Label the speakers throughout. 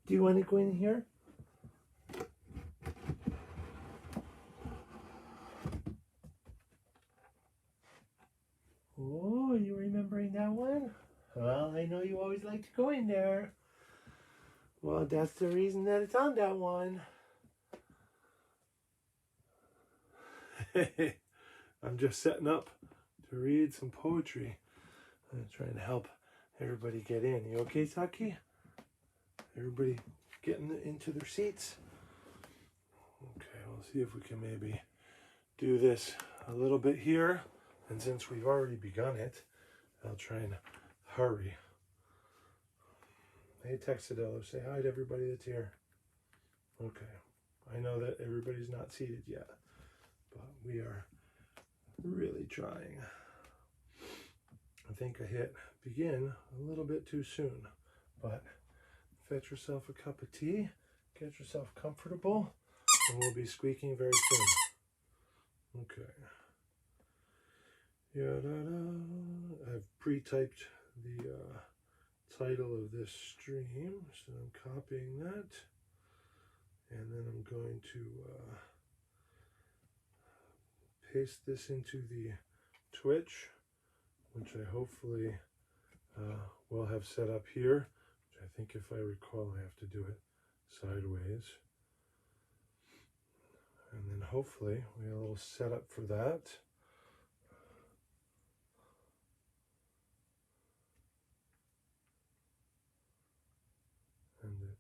Speaker 1: Do you want to go in here? Oh, are you remembering that one? Well, I know you always like to go in there. Well, that's the reason that it's on that one. I'm just setting up to read some poetry. I'm trying to help everybody get in. You okay, Saki? Everybody getting into their seats? Okay, we'll see if we can maybe do this a little bit here. And since we've already begun it, I'll try and hurry. Hey, Texadillo, say hi to everybody that's here. Okay, I know that everybody's not seated yet, but we are really trying. I think I hit begin a little bit too soon, but fetch yourself a cup of tea, get yourself comfortable, and we'll be squeaking very soon. Okay. I've pre-typed the title of this stream, so I'm copying that, and then I'm going to paste this into the Twitch, which I hopefully will have set up here, which I think, if I recall, I have to do it sideways. And then hopefully we have a little setup for that. And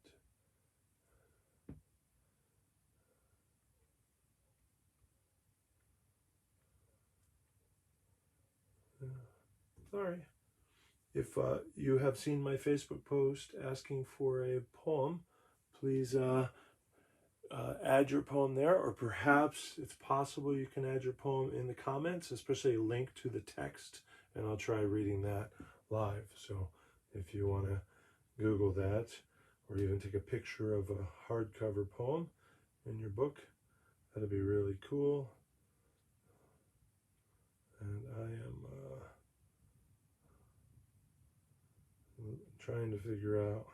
Speaker 1: sorry. If you have seen my Facebook post asking for a poem, please add your poem there, or perhaps it's possible you can add your poem in the comments, especially a link to the text, and I'll try reading that live. So if you want to Google that, or even take a picture of a hardcover poem in your book, that'd be really cool. And I am trying to figure out,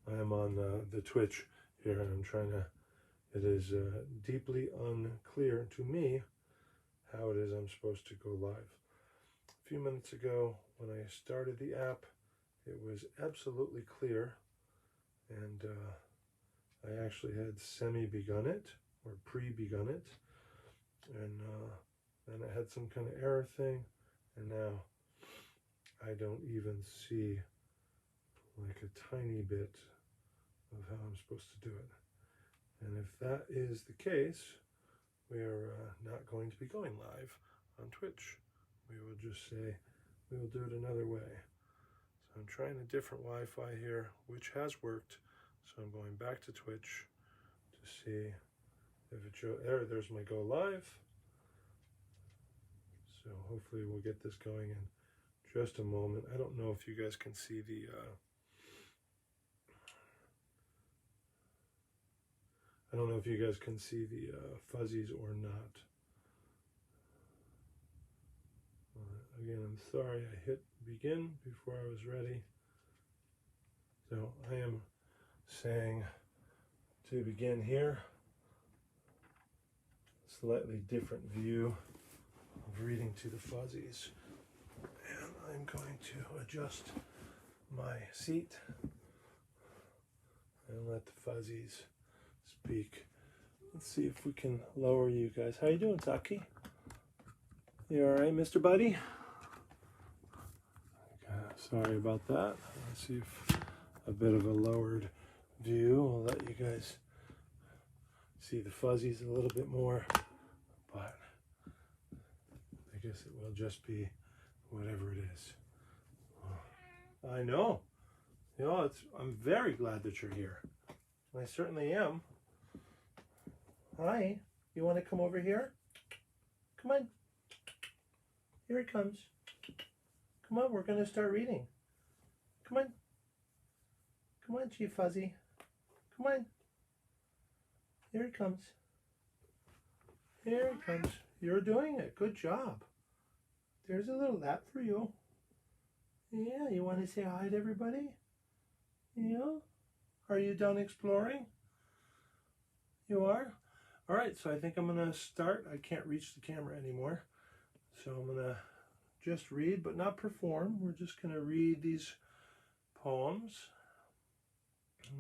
Speaker 1: I am on the Twitch here, and I'm trying to, it is deeply unclear to me how it is I'm supposed to go live. A few minutes ago, when I started the app, it was absolutely clear, and I actually had semi-begun it, or pre-begun it, and then I had some kind of error thing, and now I don't even see like a tiny bit of how I'm supposed to do it. And if that is the case, we are not going to be going live on Twitch. We will just say we will do it another way. So I'm trying a different Wi-Fi here, which has worked. So I'm going back to Twitch to see if it shows. There's my go live. So hopefully we'll get this going in just a moment. I don't know if you guys can see the fuzzies or not. Again, I'm sorry I hit begin before I was ready. So I am saying to begin here, slightly different view of reading to the fuzzies. And I'm going to adjust my seat and let the fuzzies speak. Let's see if we can lower you guys. How you doing, Saki? You all right, Mr. Buddy? Okay, sorry about that. Let's see if a bit of a lowered view will let you guys see the fuzzies a little bit more, but I guess it will just be whatever it is. I know. You know, I'm very glad that you're here. I certainly am. Hi. You want to come over here? Come on. Here it comes. Come on, we're going to start reading. Come on. Come on, Chief Fuzzy. Come on. Here it comes. Here it comes. You're doing it. Good job. There's a little lap for you. Yeah, you want to say hi to everybody? Yeah? Are you done exploring? You are? All right, so I think I'm going to start. I can't reach the camera anymore. So I'm going to just read, but not perform. We're just going to read these poems.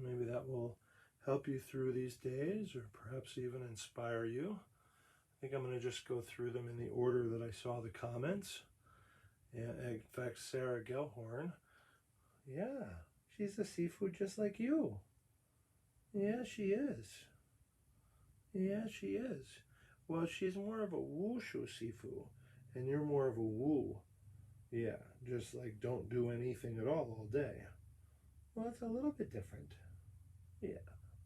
Speaker 1: Maybe that will help you through these days, or perhaps even inspire you. I think I'm going to just go through them in the order that I saw the comments. Yeah, in fact, Sarah Gellhorn, yeah, she's a seafood just like you. Yeah, she is. Yeah, she is. Well, she's more of a wushu sifu, and you're more of a wu. Yeah, just like don't do anything at all day. Well, it's a little bit different. Yeah,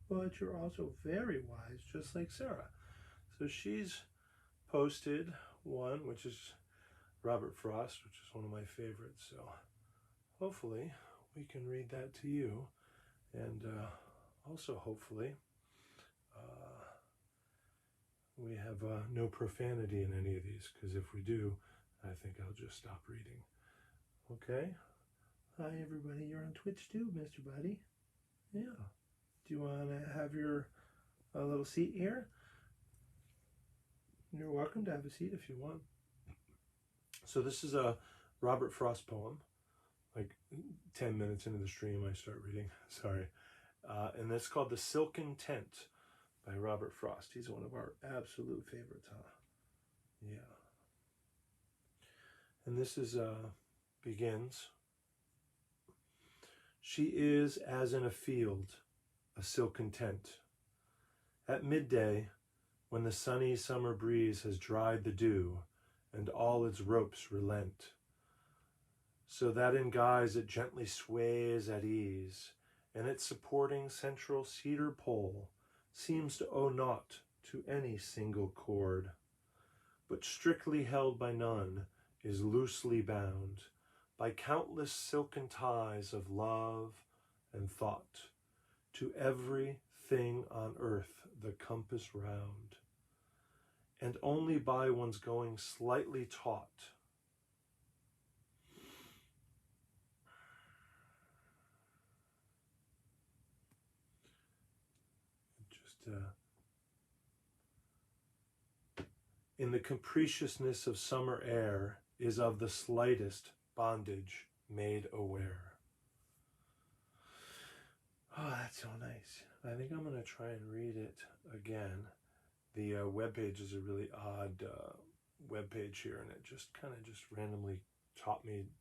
Speaker 1: but you're also very wise, just like Sarah. So she's posted one, which is Robert Frost, which is one of my favorites. So hopefully we can read that to you, and also hopefully we have no profanity in any of these, because if we do, I think I'll just stop reading. Okay? Hi everybody, you're on Twitch too, Mr. Buddy. Yeah. Do you want to have your little seat here? You're welcome to have a seat if you want. So this is a Robert Frost poem. Like 10 minutes into the stream I start reading, sorry. And that's called The Silken Tent by Robert Frost. He's one of our absolute favorites, huh? Yeah. And this is, begins. She is as in a field, a silken tent. At midday, when the sunny summer breeze has dried the dew, and all its ropes relent, so that in guise it gently sways at ease, and its supporting central cedar pole seems to owe naught to any single cord, but strictly held by none, is loosely bound by countless silken ties of love and thought, to every thing on earth the compass round, and only by one's going slightly taught. In the capriciousness of summer air is of the slightest bondage made aware. Oh, that's so nice. I think I'm going to try and read it again. The webpage is a really odd webpage here, and it just kind of just randomly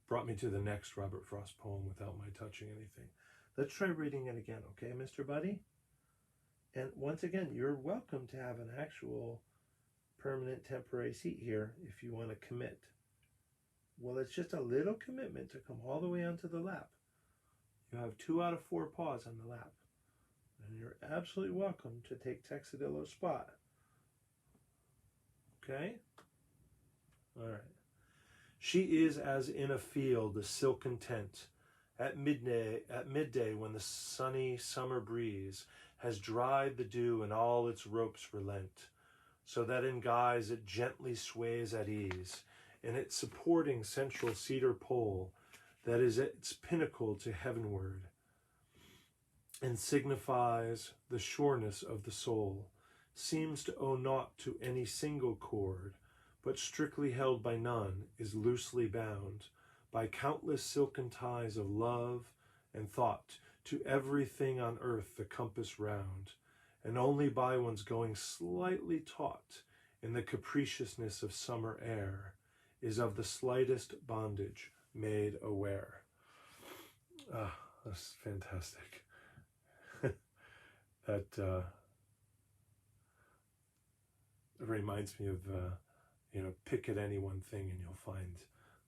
Speaker 1: brought me to the next Robert Frost poem without my touching anything. Let's try reading it again, okay, Mr. Buddy? And once again, you're welcome to have an actual permanent temporary seat here if you want to commit. Well, it's just a little commitment to come all the way onto the lap. You have 2 out of 4 paws on the lap. And you're absolutely welcome to take Texadillo's spot. Okay? All right. She is as in a field, a silken tent, at midday when the sunny summer breeze has dried the dew and all its ropes relent, so that in guise it gently sways at ease, in its supporting central cedar pole that is its pinnacle to heavenward, and signifies the sureness of the soul, seems to owe naught to any single cord, but strictly held by none, is loosely bound by countless silken ties of love and thought, to everything on earth the compass round, and only by one's going slightly taught in the capriciousness of summer air is of the slightest bondage made aware. Ah, that's fantastic. That reminds me of, pick at any one thing and you'll find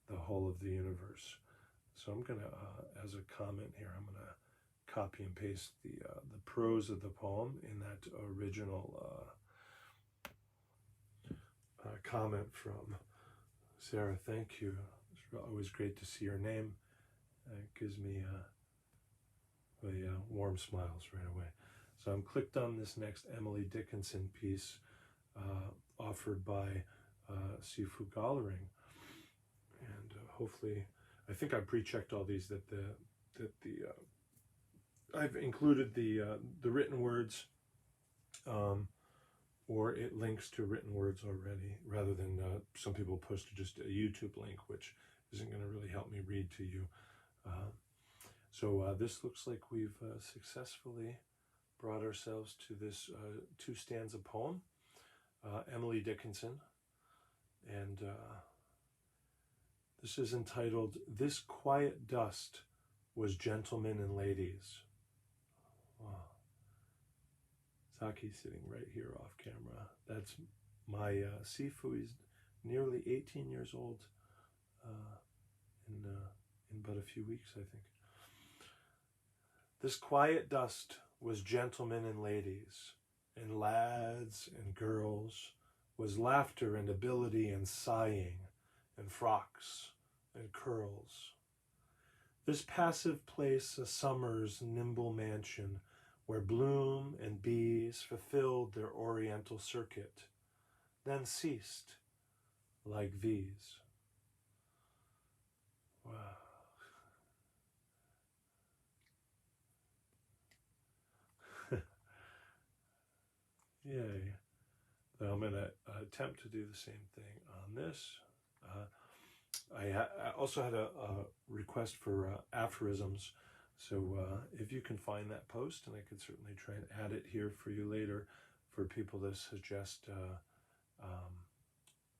Speaker 1: the whole of the universe. So I'm going to, as a comment here, I'm going to copy and paste the prose of the poem in that original comment from Sarah. Thank you. It's always great to see your name. It gives me warm smiles right away. So I'm clicked on this next Emily Dickinson piece offered by Sifu Gollering, and hopefully, I think I pre-checked all these that the I've included the written words, or it links to written words already, rather than some people post just a YouTube link, which isn't going to really help me read to you. So this looks like we've successfully brought ourselves to this two-stanza poem, Emily Dickinson, and this is entitled, "This Quiet Dust Was Gentlemen and Ladies." Wow. Saki's sitting right here off camera. That's my Sifu. He's nearly 18 years old in but a few weeks, I think. This quiet dust was gentlemen and ladies, and lads and girls, was laughter and ability and sighing, and frocks and curls. This passive place a summer's nimble mansion, where bloom and bees fulfilled their oriental circuit, then ceased like these. Wow. Yay. So I'm going to attempt to do the same thing on this. I also had a request for aphorisms, so if you can find that post, and I could certainly try and add it here for you later, for people to suggest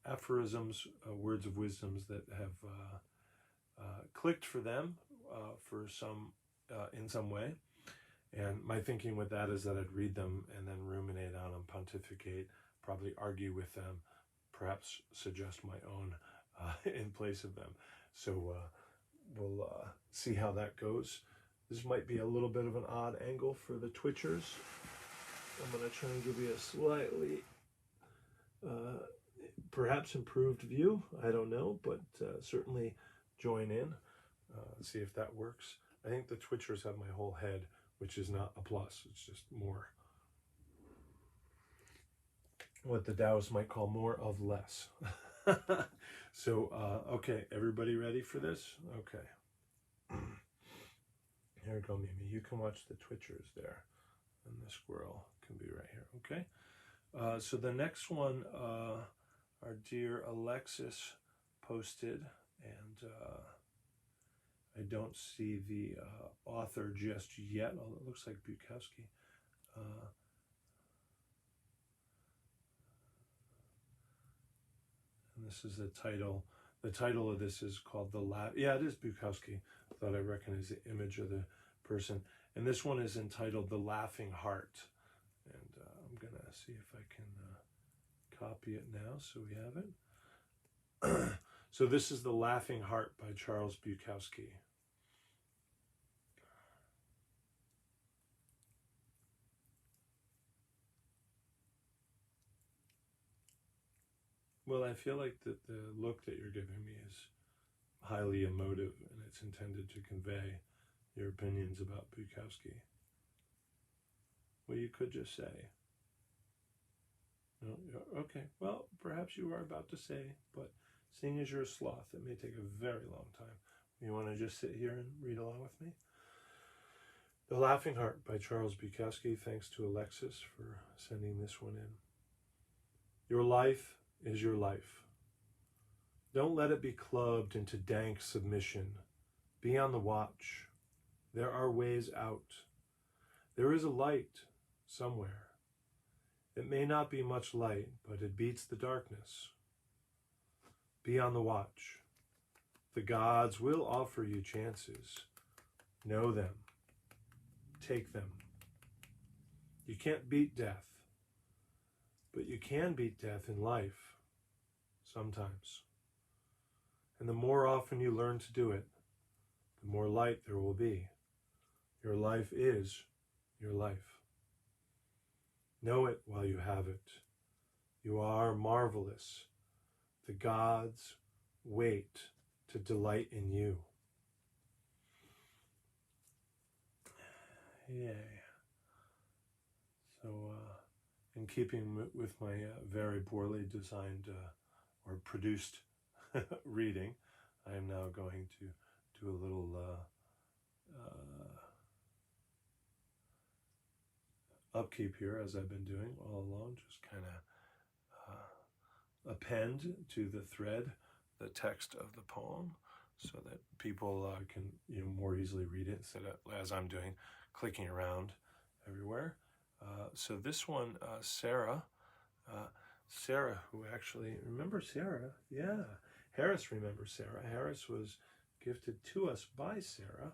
Speaker 1: aphorisms, words of wisdoms that have clicked for them for some in some way. And my thinking with that is that I'd read them and then ruminate on them, pontificate, probably argue with them, perhaps suggest my own in place of them. So we'll see how that goes. This might be a little bit of an odd angle for the Twitchers. I'm going to try and give you a slightly, perhaps improved view. I don't know, but certainly join in. See if that works. I think the Twitchers have my whole head, which is not a plus. It's just more, what the Taoists might call more of less. So, okay, everybody ready for this? Okay. Here we go, Mimi. You can watch the Twitchers there. And the squirrel can be right here, okay? So the next one, our dear Alexis posted, and I don't see the author just yet, although it looks like Bukowski. And this is the title. The title of this is called yeah, it is Bukowski. I thought I recognized the image of the person. And this one is entitled The Laughing Heart. And I'm going to see if I can copy it now so we have it. So this is The Laughing Heart by Charles Bukowski. Well, I feel like that the look that you're giving me is highly emotive, and it's intended to convey your opinions about Bukowski. Well, you could just say, no, okay, well, perhaps you are about to say, but seeing as you're a sloth, it may take a very long time. You want to just sit here and read along with me? The Laughing Heart by Charles Bukowski. Thanks to Alexis for sending this one in. Your life is your life. Don't let it be clubbed into dank submission. Be on the watch. There are ways out. There is a light somewhere. It may not be much light, but it beats the darkness. Be on the watch. The gods will offer you chances. Know them. Take them. You can't beat death, but you can beat death in life, sometimes. And the more often you learn to do it, the more light there will be. Your life is your life. Know it while you have it. You are marvelous. The gods wait to delight in you. Yay. So, in keeping with my very poorly designed or produced reading, I am now going to do a little upkeep here, as I've been doing all along. Just kind of append to the thread the text of the poem so that people can more easily read it instead of, as I'm doing, clicking around everywhere. So this one, Sarah, who actually, remember Sarah? Yeah, Harris remembers Sarah. Harris was gifted to us by Sarah,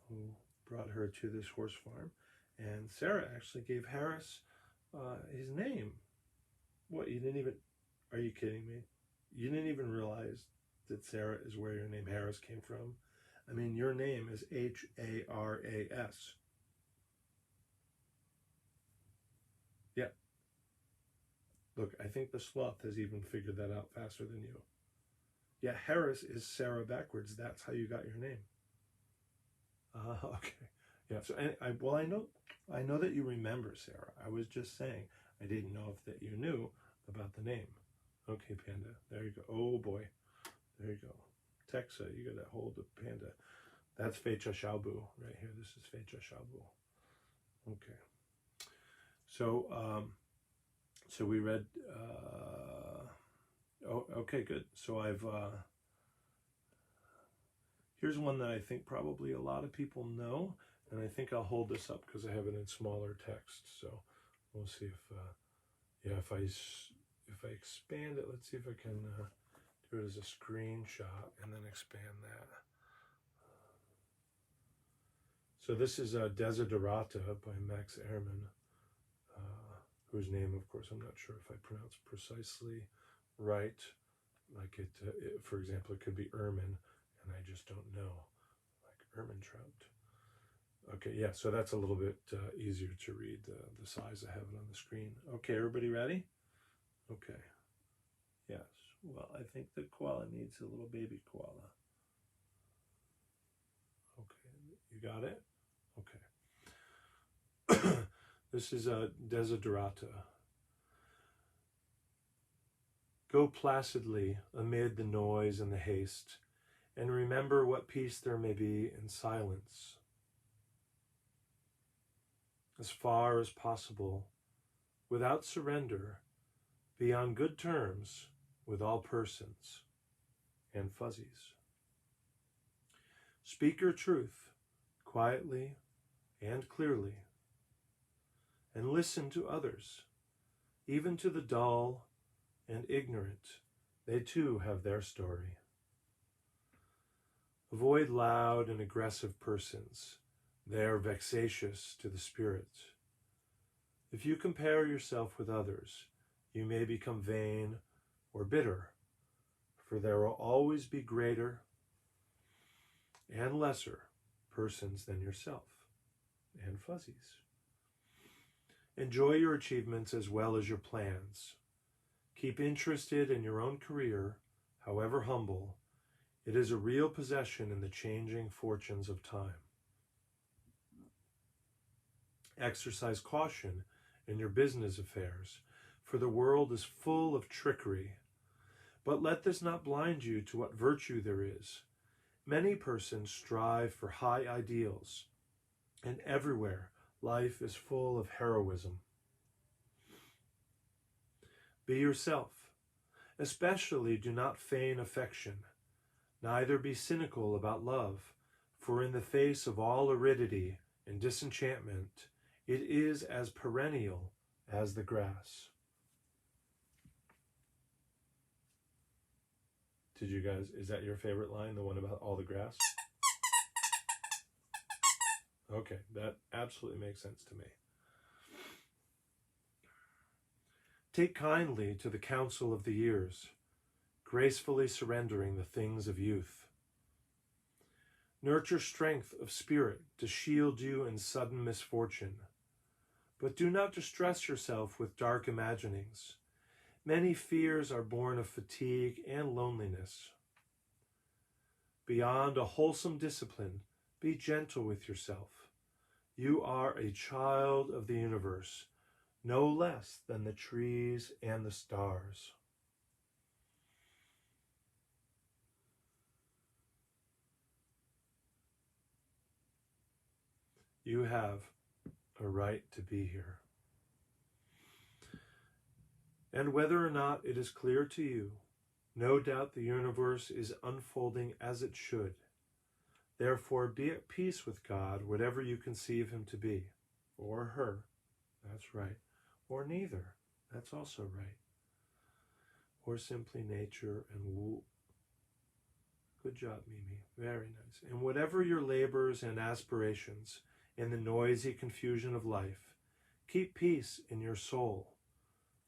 Speaker 1: who brought her to this horse farm. And Sarah actually gave Harris his name. What, you didn't even, are you kidding me? You didn't even realize that Sarah is where your name Harris came from? I mean, your name is Haras. Yeah. Look, I think the sloth has even figured that out faster than you. Yeah, Harris is Sarah backwards. That's how you got your name. Okay. Yeah. So, I know that you remember Sarah. I was just saying, I didn't know if that you knew about the name. Okay, Panda. There you go. Oh boy. There you go. Texa, you gotta hold the Panda. That's Fecha Xiaobu right here. This is Fecha Xiaobu. Okay. So, so we read. Oh, okay, good. So I've. Here's one that I think probably a lot of people know, and I think I'll hold this up because I have it in smaller text. So we'll see if, yeah, if I expand it, let's see if I can do it as a screenshot and then expand that. So this is Desiderata by Max Ehrmann, whose name, of course, I'm not sure if I pronounce precisely right. Like it, for example, it could be Ermin, and I just don't know, like Ermintrout. Okay, yeah, so that's a little bit easier to read, the size I have it on the screen. Okay, everybody ready? Okay. Yes, well, I think the koala needs a little baby koala. Okay, you got it? Okay. This is a Desiderata. Go placidly amid the noise and the haste, and remember what peace there may be in silence. As far as possible, without surrender, be on good terms with all persons and fuzzies. Speak your truth quietly and clearly, and listen to others, even to the dull and ignorant. They too have their story. Avoid loud and aggressive persons. They are vexatious to the spirit. If you compare yourself with others, you may become vain or bitter, for there will always be greater and lesser persons than yourself and fuzzies. Enjoy your achievements as well as your plans. Keep interested in your own career, however humble. It is a real possession in the changing fortunes of time. Exercise caution in your business affairs, for the world is full of trickery. But let this not blind you to what virtue there is. Many persons strive for high ideals, and everywhere life is full of heroism. Be yourself. Especially do not feign affection, neither be cynical about love, for in the face of all aridity and disenchantment, it is as perennial as the grass. Did you guys, is that your favorite line, the one about all the grass? Okay, that absolutely makes sense to me. Take kindly to the counsel of the years, gracefully surrendering the things of youth. Nurture strength of spirit to shield you in sudden misfortune, but do not distress yourself with dark imaginings. Many fears are born of fatigue and loneliness. Beyond a wholesome discipline, be gentle with yourself. You are a child of the universe, no less than the trees and the stars. You have a right to be here. And whether or not it is clear to you, no doubt the universe is unfolding as it should. Therefore, be at peace with God, whatever you conceive him to be, or her, that's right, or neither, that's also right, or simply nature and woo. Good job, Mimi. Very nice. And whatever your labors and aspirations in the noisy confusion of life, keep peace in your soul.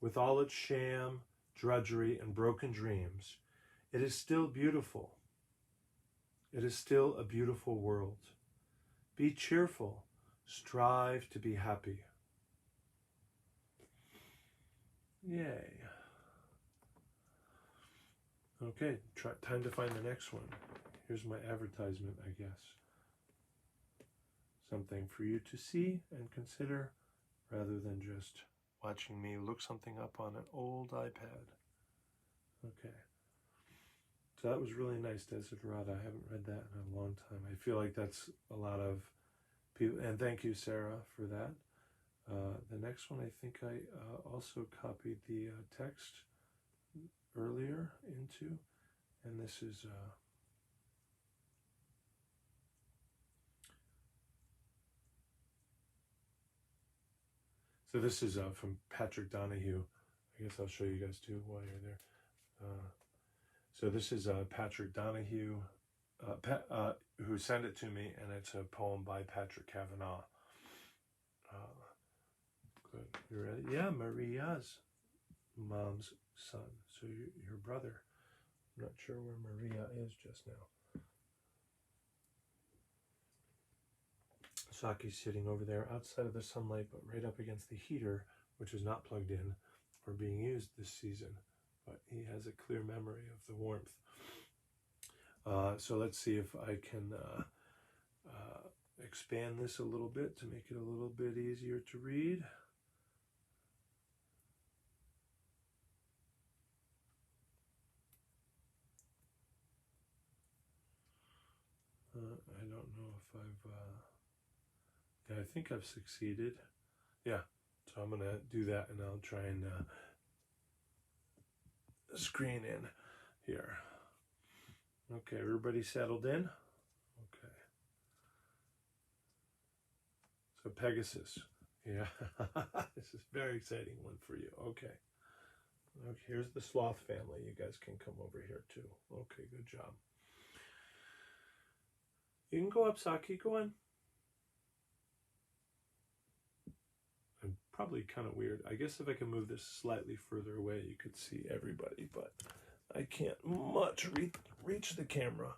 Speaker 1: With all its sham, drudgery, and broken dreams, it is still beautiful. It is still a beautiful world. Be cheerful. Strive to be happy. Yay. Okay, time to find the next one. Here's my advertisement, I guess. Something for you to see and consider rather than just watching me look something up on an old iPad. Okay. So that was really nice, Desiderata. I haven't read that in a long time. I feel like that's a lot of people, and thank you, Sarah, for that. The next one, I think I also copied the text earlier into, and this is so this is from Patrick Donahue. I guess I'll show you guys too while you're there. So this is Patrick Donahue, who sent it to me, and it's a poem by Patrick Kavanaugh. Good. You ready? Yeah, Maria's mom's son. So your brother. I'm not sure where Maria is just now. Saki's sitting over there outside of the sunlight, but right up against the heater, which is not plugged in or being used this season. But he has a clear memory of the warmth. So let's see if I can expand this a little bit to make it a little bit easier to read. I don't know if I've, yeah, I think I've succeeded. Yeah, so I'm going to do that, and I'll try and screen in here. Okay, everybody settled in? Okay. So Pegasus. Yeah, this is a very exciting one for you. Okay. Okay, here's the sloth family. You guys can come over here too. Okay, good job. You can go up, Saki. Go on. I'm probably kind of weird. I guess if I can move this slightly further away, you could see everybody, but I can't much reach the camera.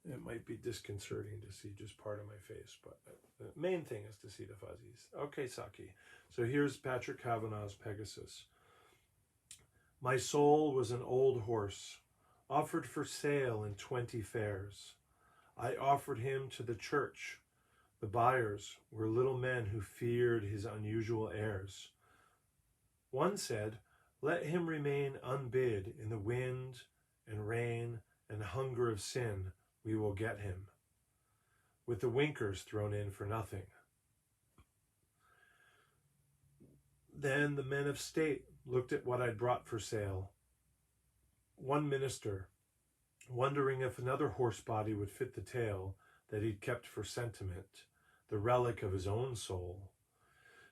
Speaker 1: It might be disconcerting to see just part of my face, but the main thing is to see the fuzzies. Okay, Saki. So here's Patrick Kavanaugh's Pegasus. My soul was an old horse, offered for sale in 20 fairs. I offered him to the church. The buyers were little men who feared his unusual airs. One said, let him remain unbid in the wind and rain and hunger of sin, we will get him, with the winkers thrown in for nothing. Then the men of state looked at what I'd brought for sale. One minister, wondering if another horse body would fit the tail that he'd kept for sentiment, the relic of his own soul,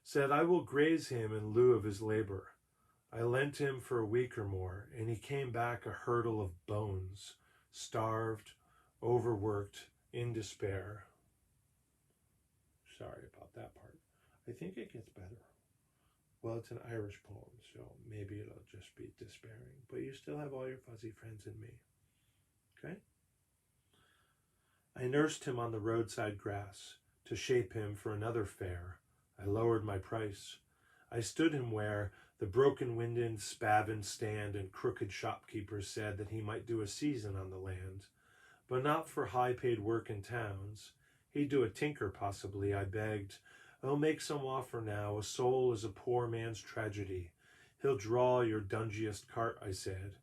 Speaker 1: said, I will graze him in lieu of his labor. I lent him for a week or more, and he came back a hurdle of bones, starved, overworked, in despair. Sorry about that part. I think it gets better. Well, it's an Irish poem, so maybe it'll just be despairing. But you still have all your fuzzy friends in me. Okay? I nursed him on the roadside grass to shape him for another fare. I lowered my price. I stood him where the broken-winded spavin stand and crooked shopkeepers said that he might do a season on the land, but not for high-paid work in towns. He'd do a tinker, possibly, I begged. Oh, make some offer now. A soul is a poor man's tragedy. He'll draw your dungiest cart, I said.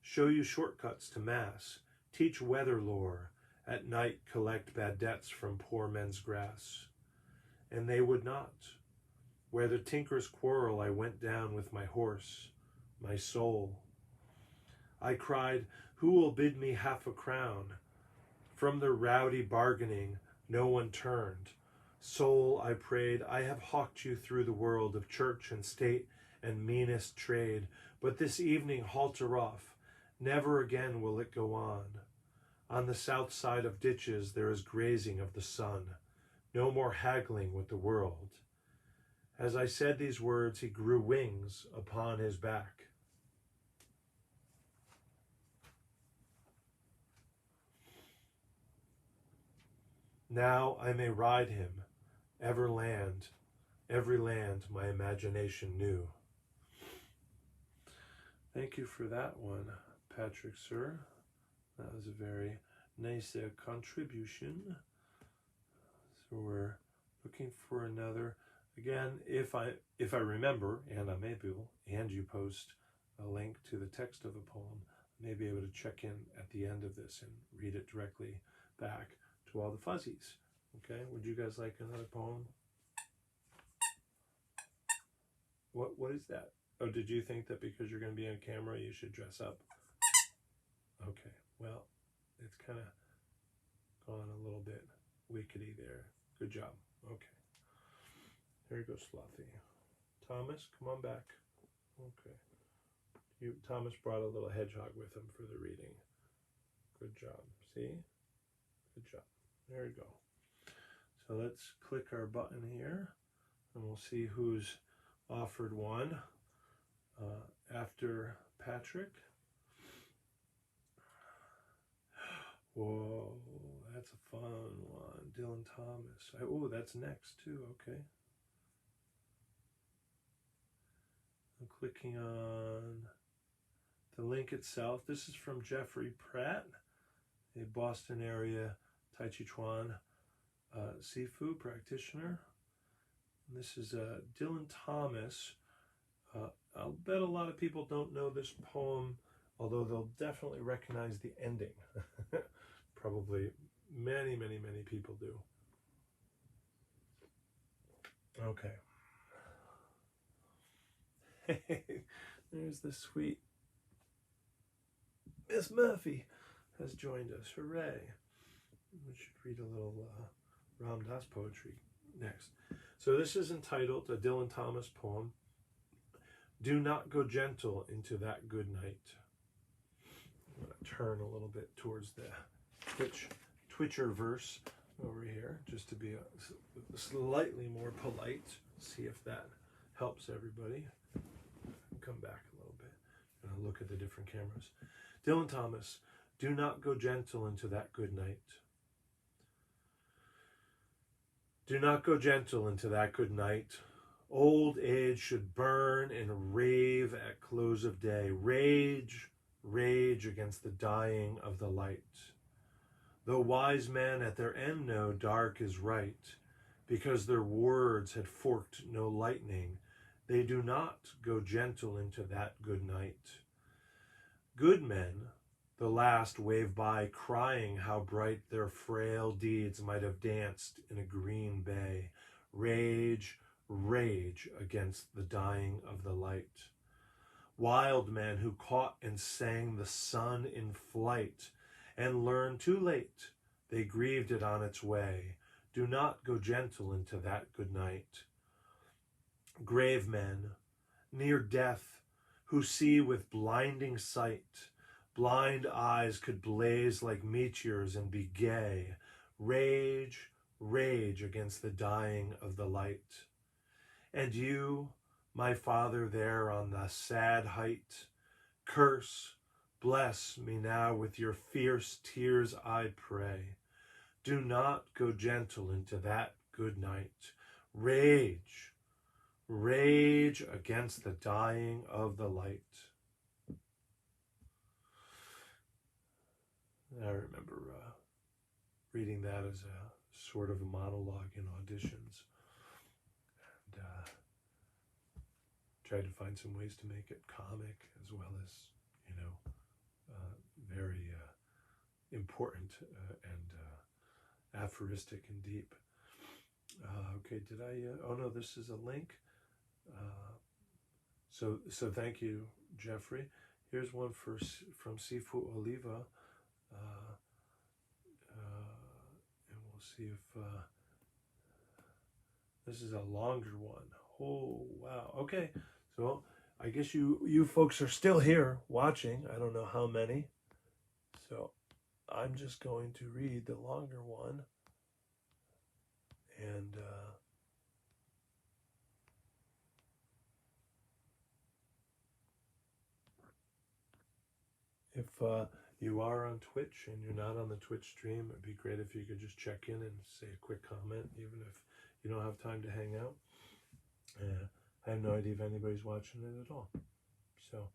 Speaker 1: Show you shortcuts to mass. Teach weather lore. At night collect bad debts from poor men's grass. And they would not. Where the tinkers quarrel, I went down with my horse. my soul. I cried, who will bid me half a crown? From the rowdy bargaining no one turned. Soul, I prayed, I have hawked you through the world of church and state and meanest trade, but this evening halter off, never again will it go on. On the south side of ditches there is grazing of the sun, no more haggling with the world. As I said these words, he grew wings upon his back. Now I may ride him, every land my imagination knew. Thank you for that one, Patrick, sir. That was a very nice contribution. So we're looking for another. Again, if I remember, and I'm able, and you post a link to the text of a poem, I may be able to check in at the end of this and read it directly back to all the fuzzies. Okay, would you guys like another poem? What is that? Oh, did you think that because you're going to be on camera you should dress up? Okay, well, it's kind of gone a little bit wickety there. Good job. Okay. Here you go, Slothy. Thomas, come on back. Okay. Thomas brought a little hedgehog with him for the reading. Good job. See? Good job. There you go. So let's click our button here, and we'll see who's offered one after Patrick. Whoa, that's a fun one. Dylan Thomas. Oh, that's next too. Okay. I'm clicking on the link itself. This is from Jeffrey Pratt, a Boston area Tai Chi Chuan Sifu practitioner. And this is Dylan Thomas. I'll bet a lot of people don't know this poem, although they'll definitely recognize the ending. Probably many, many, many people do. Okay. Hey, there's the sweet Miss Murphy has joined us. Hooray. We should read a little Ram Dass poetry next. So this is entitled, a Dylan Thomas poem, Do Not Go Gentle Into That Good Night. I'm going to turn a little bit towards the Twitcher verse over here, just to be slightly more polite. See if that helps everybody. Come back a little bit and I'll look at the different cameras. Dylan Thomas, do not go gentle into that good night. Do not go gentle into that good night. Old age should burn and rave at close of day. Rage, rage against the dying of the light. Though wise men at their end know dark is right, because their words had forked no lightning, they do not go gentle into that good night. Good men, the last wave by, crying how bright their frail deeds might have danced in a green bay. Rage, rage against the dying of the light. Wild men who caught and sang the sun in flight, and learned too late they grieved it on its way, do not go gentle into that good night. Grave men, near death, who see with blinding sight, blind eyes could blaze like meteors and be gay. Rage, rage against the dying of the light. And you, my Father there on the sad height, curse, bless me now with your fierce tears, I pray. Do not go gentle into that good night. Rage, rage against the dying of the light. I remember reading that as a sort of a monologue in auditions. And tried to find some ways to make it comic as well as, very important and aphoristic and deep. Okay, did I? Oh no, this is a link. So thank you, Jeffrey. Here's one from Sifu Oliva, and we'll see if this is a longer one. Oh wow! Okay, so I guess you folks are still here watching. I don't know how many, so I'm just going to read the longer one, and if you are on Twitch and you're not on the Twitch stream, it'd be great if you could just check in and say a quick comment, even if you don't have time to hang out. I have no idea if anybody's watching it at all. So,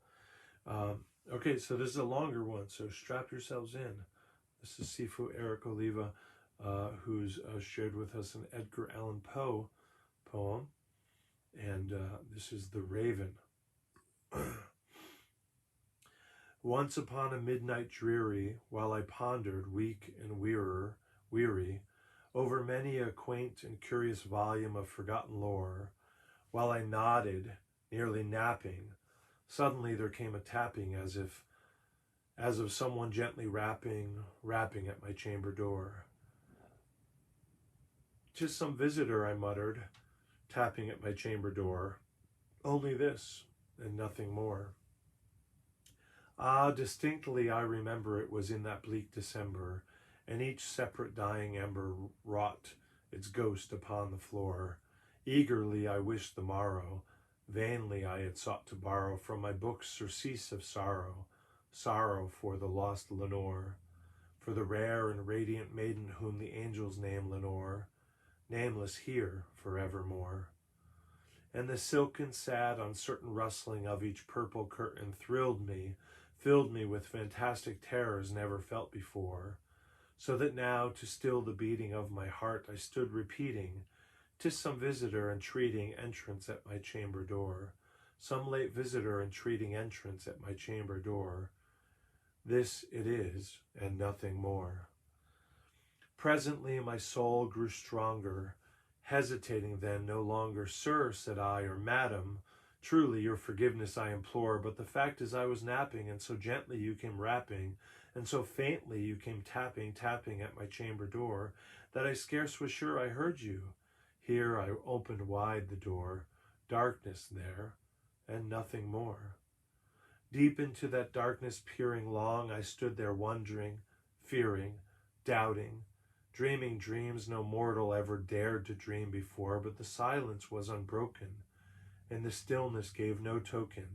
Speaker 1: okay, so this is a longer one, so strap yourselves in. This is Sifu Eric Oliva, who's shared with us an Edgar Allan Poe poem, and this is The Raven. Once upon a midnight dreary, while I pondered, weak and weary, over many a quaint and curious volume of forgotten lore, while I nodded, nearly napping, suddenly there came a tapping as of someone gently rapping at my chamber door. "'Tis some visitor," I muttered, tapping at my chamber door. "Only this, and nothing more." Ah, distinctly I remember it was in that bleak December, and each separate dying ember wrought its ghost upon the floor. Eagerly I wished the morrow, vainly I had sought to borrow from my books surcease of sorrow, sorrow for the lost Lenore, for the rare and radiant maiden whom the angels name Lenore, nameless here forevermore. And the silken, sad, uncertain rustling of each purple curtain thrilled me, filled me with fantastic terrors never felt before, so that now, to still the beating of my heart, I stood repeating, "'Tis some visitor entreating entrance at my chamber door, some late visitor entreating entrance at my chamber door. This it is, and nothing more." Presently my soul grew stronger, hesitating then no longer. "Sir," said I, or "Madam, truly your forgiveness I implore, but the fact is I was napping, and so gently you came rapping, and so faintly you came tapping at my chamber door, that I scarce was sure I heard you." Here I opened wide the door, darkness there, and nothing more. Deep into that darkness peering long, I stood there wondering, fearing, doubting, dreaming dreams no mortal ever dared to dream before, but the silence was unbroken, and the stillness gave no token,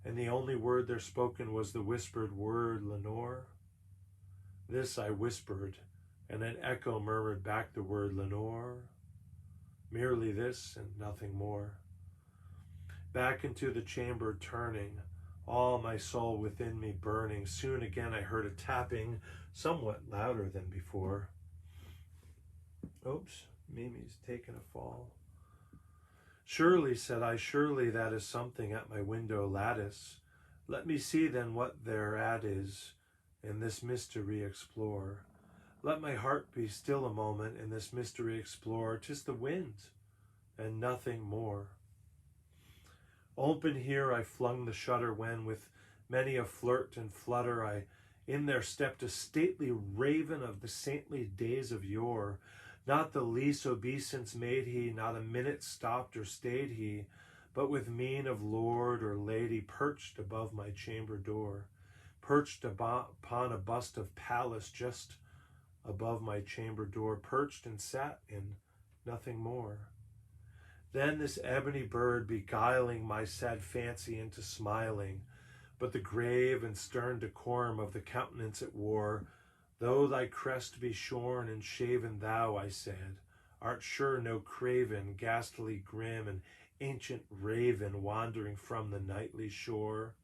Speaker 1: and the only word there spoken was the whispered word, "Lenore." This I whispered, and an echo murmured back the word, "Lenore." Merely this, and nothing more. Back into the chamber turning, all my soul within me burning, soon again I heard a tapping, somewhat louder than before. Oops, Mimi's taken a fall. "Surely," said I, "surely that is something at my window lattice. Let me see then what thereat is, and this mystery explore. Let my heart be still a moment, and this mystery explore. 'Tis the wind, and nothing more." Open here I flung the shutter, when with many a flirt and flutter in there stepped a stately raven of the saintly days of yore. Not the least obeisance made he, not a minute stopped or stayed he, but with mien of lord or lady perched above my chamber door, perched upon a bust of Pallas just above my chamber door, perched and sat in nothing more. Then this ebony bird beguiling my sad fancy into smiling, but the grave and stern decorum of the countenance it wore. "Though thy crest be shorn and shaven, thou," I said, "art sure no craven, ghastly grim, and ancient raven wandering from the nightly shore.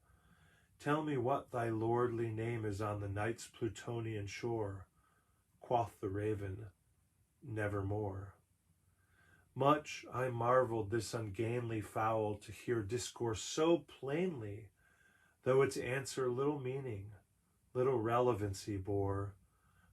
Speaker 1: Tell me what thy lordly name is on the night's Plutonian shore." Quoth the raven, "Nevermore." Much I marveled this ungainly fowl to hear discourse so plainly, though its answer little meaning, little relevancy bore.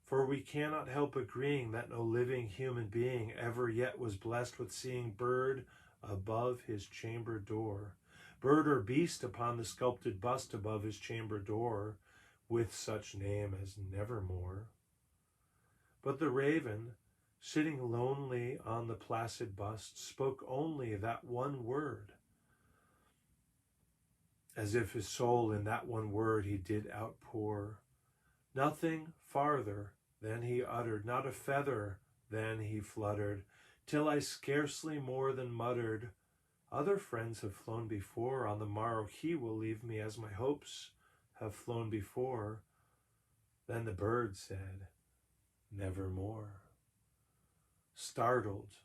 Speaker 1: For we cannot help agreeing that no living human being ever yet was blessed with seeing bird above his chamber door. bird or beast upon the sculpted bust above his chamber door, with such name as Nevermore. But the raven, sitting lonely on the placid bust, spoke only that one word, as if his soul in that one word he did outpour. Nothing farther than he uttered, not a feather than he fluttered, till I scarcely more than muttered, other friends have flown before, on the morrow he will leave me as my hopes have flown before. Then the bird said, Nevermore. Startled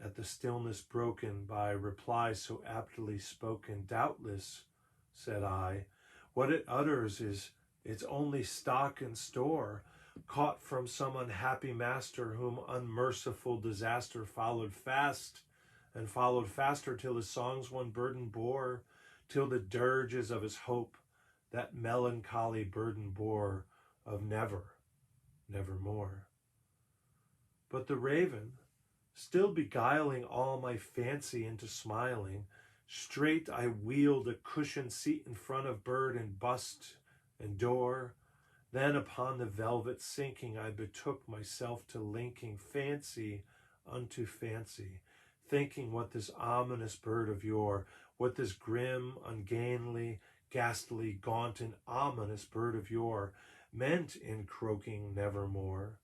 Speaker 1: at the stillness broken by reply so aptly spoken, doubtless, said I, what it utters is its only stock and store, caught from some unhappy master whom unmerciful disaster followed fast and followed faster till his songs one burden bore, till the dirges of his hope that melancholy burden bore of nevermore. But the raven, still beguiling all my fancy into smiling, straight I wheeled a cushioned seat in front of bird and bust and door. Then upon the velvet sinking I betook myself to linking fancy unto fancy, thinking what this ominous bird of yore, what this grim, ungainly, ghastly, gaunt, and ominous bird of yore meant in croaking nevermore.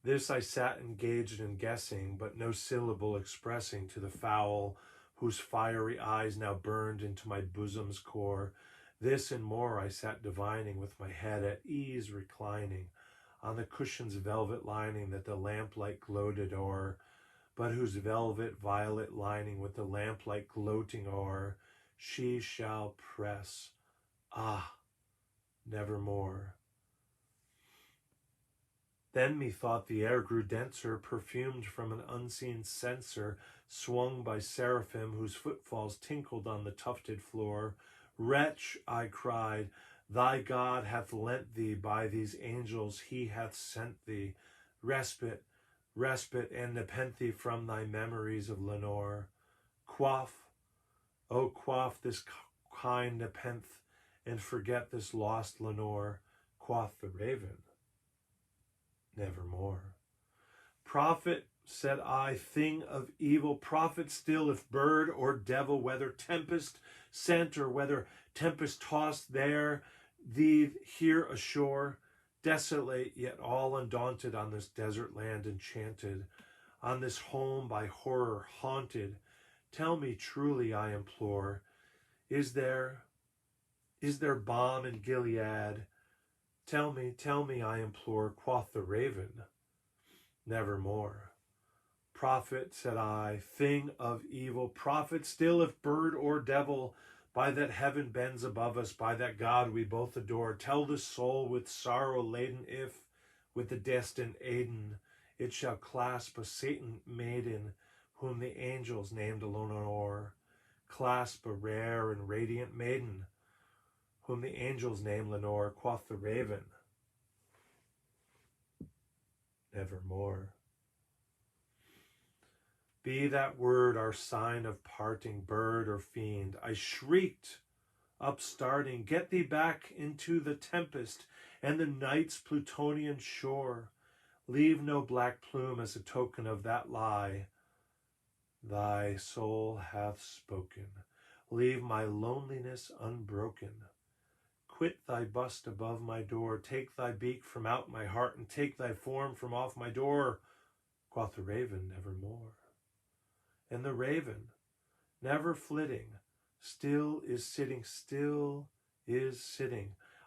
Speaker 1: This I sat engaged in guessing, but no syllable expressing to the fowl whose fiery eyes now burned into my bosom's core. This and more I sat divining, with my head at ease reclining on the cushion's velvet lining that the lamplight gloated o'er, but whose velvet violet lining with the lamplight gloating o'er she shall press, nevermore. Then methought the air grew denser, perfumed from an unseen censer, swung by seraphim whose footfalls tinkled on the tufted floor. Wretch, I cried, thy God hath lent thee, by these angels he hath sent thee, respite, and nepenthe from thy memories of Lenore. Quaff this kind nepenthe, and forget this lost Lenore, quoth the raven. Nevermore. Prophet, said I, thing of evil, prophet still, if bird or devil, whether tempest sent or whether tempest tossed there, thee here ashore, desolate yet all undaunted on this desert land enchanted, on this home by horror haunted, tell me truly, I implore, is there balm in Gilead? Tell me, I implore, quoth the raven, nevermore. Prophet, said I, thing of evil, prophet still, if bird or devil, by that heaven bends above us, by that God we both adore, tell the soul with sorrow laden, if, with the destined Aden, it shall clasp a Satan maiden, whom the angels named Eleanor, clasp a rare and radiant maiden, whom the angels name Lenore, quoth the raven, nevermore. Be that word our sign of parting, bird or fiend, I shrieked, upstarting, get thee back into the tempest and the night's Plutonian shore. Leave no black plume as a token of that lie thy soul hath spoken. Leave my loneliness unbroken. Quit thy bust above my door, take thy beak from out my heart, and take thy form from off my door, quoth the raven, nevermore. And the raven, never flitting, still is sitting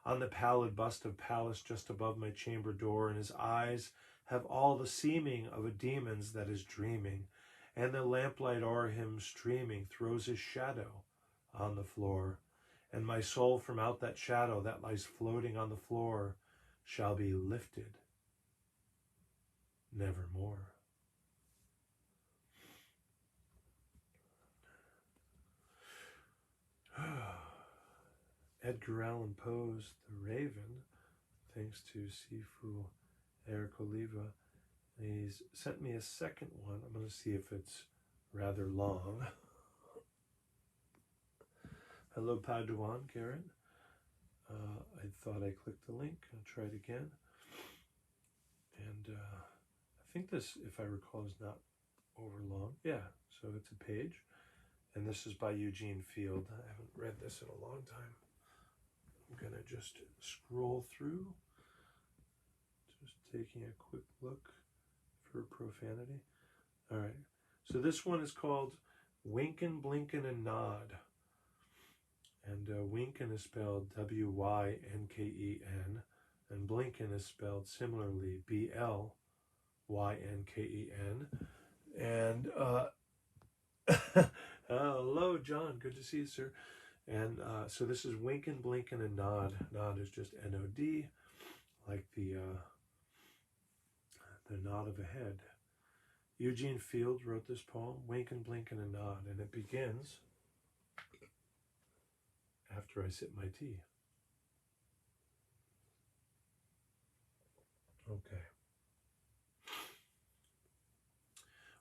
Speaker 1: on the pallid bust of Pallas just above my chamber door, and his eyes have all the seeming of a demon's that is dreaming, and the lamplight o'er him streaming throws his shadow on the floor. And my soul from out that shadow that lies floating on the floor shall be lifted nevermore. Edgar Allan Poe's The Raven, thanks to Sifu Eric Oliva. He's sent me a second one. I'm going to see if it's rather long. Hello, Paduan, Garrett. I thought I clicked the link. I'll try it again. And I think this, if I recall, is not over long. Yeah, so it's a page. And this is by Eugene Field. I haven't read this in a long time. I'm going to just scroll through. Just taking a quick look for profanity. All right. So this one is called Winkin', Blinkin', and Nod. And Winkin' is spelled W-Y-N-K-E-N. And Blinkin' is spelled similarly B-L-Y-N-K-E-N. And hello, John. Good to see you, sir. And so this is Winkin', Blinkin', and Nod. Nod is just N-O-D, like the nod of a head. Eugene Field wrote this poem, Winkin', Blinkin', and Nod, and it begins after I sip my tea. Okay.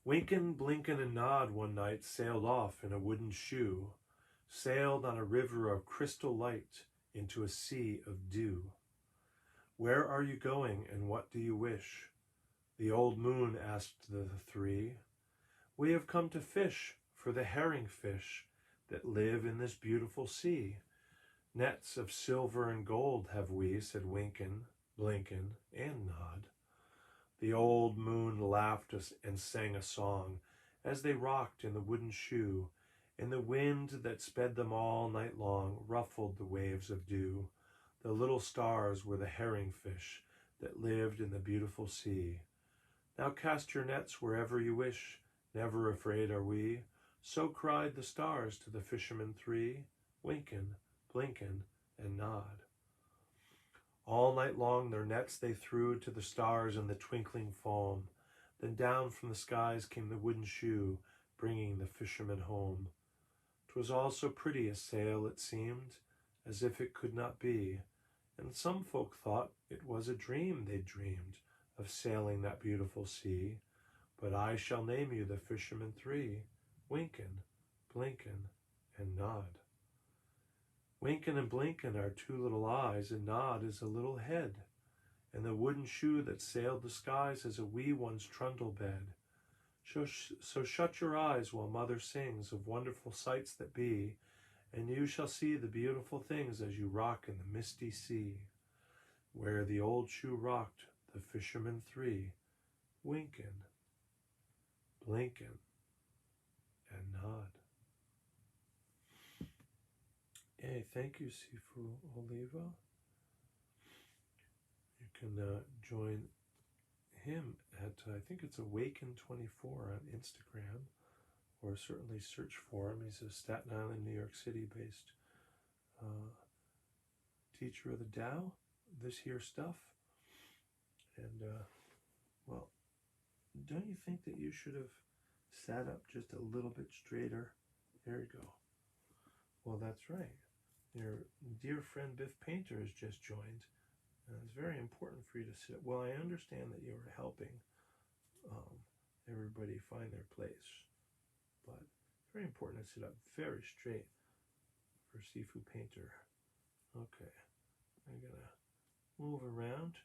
Speaker 1: Winkin', Blinkin', and Nod one night sailed off in a wooden shoe, sailed on a river of crystal light into a sea of dew. Where are you going, and what do you wish? The old moon asked the three. We have come to fish for the herring fish that live in this beautiful sea. Nets of silver and gold have we, said Winkin', Blinkin', and Nod. The old moon laughed and sang a song as they rocked in the wooden shoe, and the wind that sped them all night long ruffled the waves of dew. The little stars were the herring fish that lived in the beautiful sea. Now cast your nets wherever you wish, never afraid are we. So cried the stars to the fishermen three, Winkin', Blinkin', and Nod. All night long their nets they threw to the stars in the twinkling foam. Then down from the skies came the wooden shoe, bringing the fishermen home. 'Twas all so pretty a sail it seemed, as if it could not be, and some folk thought it was a dream they'd dreamed, of sailing that beautiful sea. But I shall name you the fishermen three, Winkin', Blinkin', and Nod. Winkin' and Blinkin' are two little eyes, and Nod is a little head, and the wooden shoe that sailed the skies is a wee one's trundle bed. So shut your eyes while mother sings of wonderful sights that be, and you shall see the beautiful things as you rock in the misty sea. Where the old shoe rocked, the fishermen three, Winkin', Blinkin', and Nod. Hey, thank you, Sifu Oliva. You can join him at, I think it's Awaken24 on Instagram, or certainly search for him. He's a Staten Island, New York City based teacher of the Tao, this here stuff. And, well, don't you think that you should have sat up just a little bit straighter? There you go. Well, that's right. Your dear friend Biff Painter has just joined. And it's very important for you to sit. Well, I understand that you were helping everybody find their place, but it's very important to sit up very straight for Sifu Painter. Okay, I'm gonna move around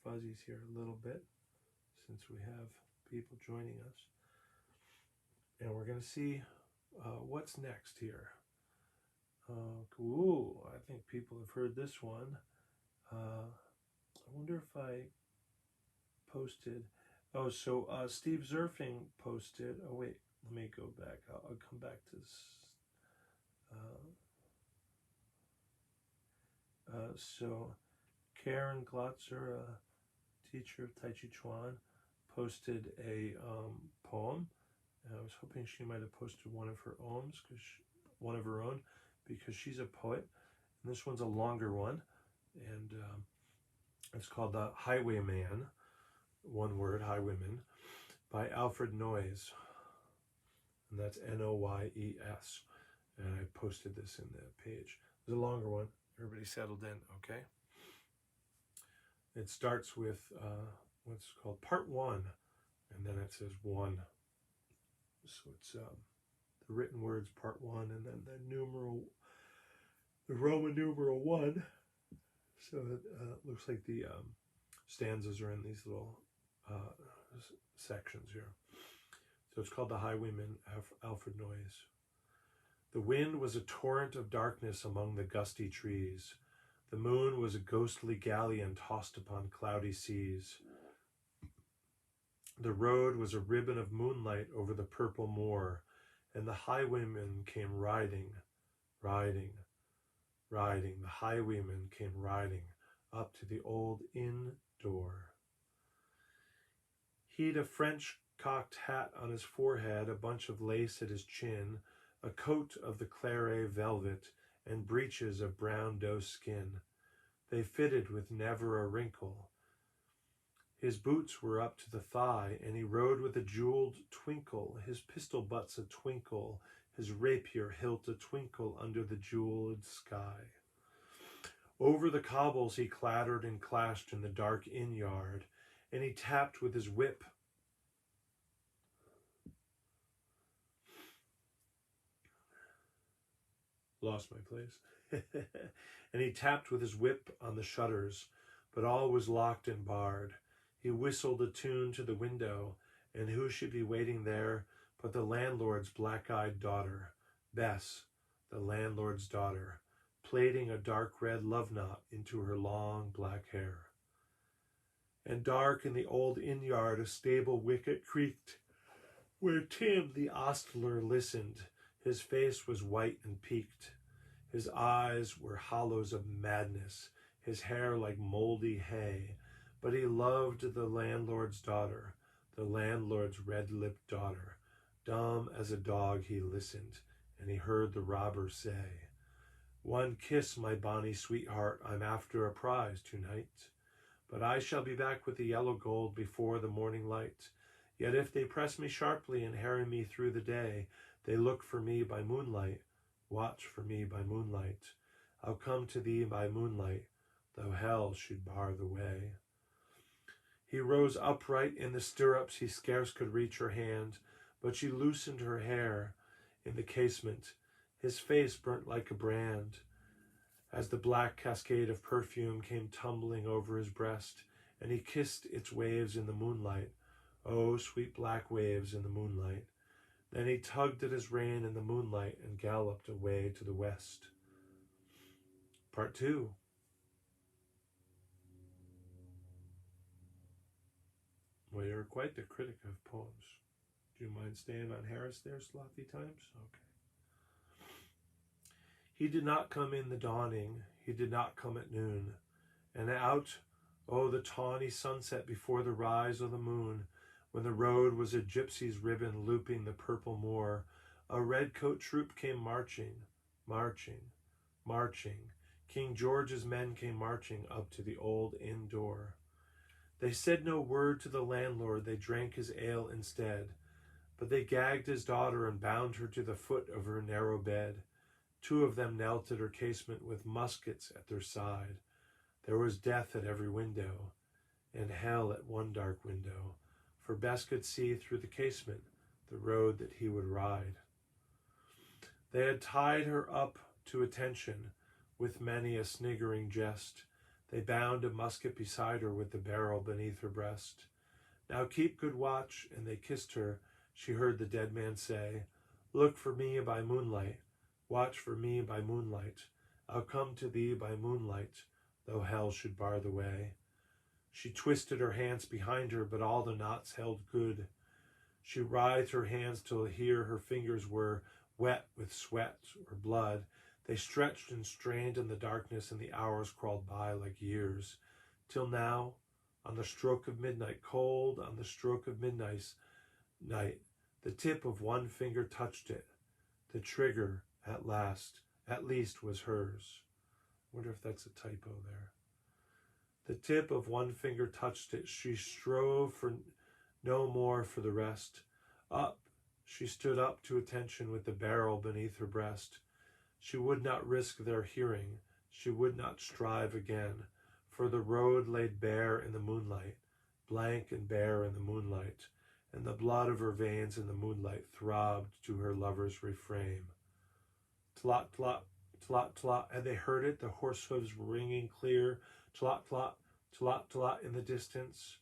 Speaker 1: Fuzzies here a little bit since we have people joining us, and we're gonna see what's next here. Ooh, I think people have heard this one. I wonder if I posted. Oh, so Steve Zerfing posted. Oh wait, let me go back. I'll come back to this. So Karen Glotzer, a teacher of Tai Chi Chuan, posted a poem. I was hoping she might have posted one of her own, because she's a poet. And this one's a longer one, and it's called the Highwayman, one word, Highwayman, by Alfred Noyes, and that's N-O-Y-E-S. And I posted this in the page. It's a longer one. Everybody settled in, okay? It starts with what's called part 1, and then it says 1. So it's the written words part 1, and then the numeral the Roman numeral 1. So it looks like the stanzas are in these little sections here. So it's called The Highwayman, Alfred Noyes. The wind was a torrent of darkness among the gusty trees. The moon was a ghostly galleon tossed upon cloudy seas. The road was a ribbon of moonlight over the purple moor, and the highwayman came riding, riding, riding. The highwayman came riding up to the old inn door. He'd a French cocked hat on his forehead, a bunch of lace at his chin, a coat of the claret velvet, and breeches of brown doe skin. They fitted with never a wrinkle. His boots were up to the thigh, and he rode with a jeweled twinkle, his pistol butts a twinkle, his rapier hilt a twinkle under the jeweled sky. Over the cobbles he clattered and clashed in the dark inn yard, and he tapped with his whip. Lost my place. And he tapped with his whip on the shutters, but all was locked and barred. He whistled a tune to the window, and who should be waiting there but the landlord's black-eyed daughter, Bess, the landlord's daughter, plaiting a dark red love knot into her long black hair. And dark in the old inn yard a stable wicket creaked, where Tim the ostler listened. His face was white and peaked. His eyes were hollows of madness, his hair like moldy hay. But he loved the landlord's daughter, the landlord's red-lipped daughter. Dumb as a dog he listened, and he heard the robber say, "One kiss, my bonny sweetheart, I'm after a prize tonight. But I shall be back with the yellow gold before the morning light. Yet if they press me sharply and harry me through the day, they look for me by moonlight, watch for me by moonlight. I'll come to thee by moonlight, though hell should bar the way." He rose upright in the stirrups, he scarce could reach her hand, but she loosened her hair in the casement. His face burnt like a brand, as the black cascade of perfume came tumbling over his breast, and he kissed its waves in the moonlight. Oh, sweet black waves in the moonlight. Then he tugged at his rein in the moonlight and galloped away to the west. Part 2. Well, you're quite the critic of poems. Do you mind staying on Harris there, Slothy Times? Okay. He did not come in the dawning, he did not come at noon, and out, oh, the tawny sunset before the rise of the moon, when the road was a gypsy's ribbon looping the purple moor, a red-coat troop came marching, marching, marching. King George's men came marching up to the old inn door. They said no word to the landlord, they drank his ale instead, but they gagged his daughter and bound her to the foot of her narrow bed. Two of them knelt at her casement with muskets at their side. There was death at every window, and hell at one dark window, for Bess could see through the casement the road that he would ride. They had tied her up to attention with many a sniggering jest. They bound a musket beside her with the barrel beneath her breast. Now keep good watch, and they kissed her. She heard the dead man say, "Look for me by moonlight, watch for me by moonlight. I'll come to thee by moonlight, though hell should bar the way." She twisted her hands behind her, but all the knots held good. She writhed her hands till here her fingers were wet with sweat or blood. They stretched and strained in the darkness, and the hours crawled by like years, till now, on the stroke of midnight, cold on the stroke of midnight, the tip of one finger touched it. The trigger, at least was hers. I wonder if that's a typo there. The tip of one finger touched it. She strove for no more for the rest. Up, she stood up to attention with the barrel beneath her breast. She would not risk their hearing. She would not strive again, for the road lay bare in the moonlight, blank and bare in the moonlight, and the blood of her veins in the moonlight throbbed to her lover's refrain. Tlot, tlot, tlot, tlot, and they heard it, the horse hooves ringing clear, tlot, tlot, tlot, tlot in the distance.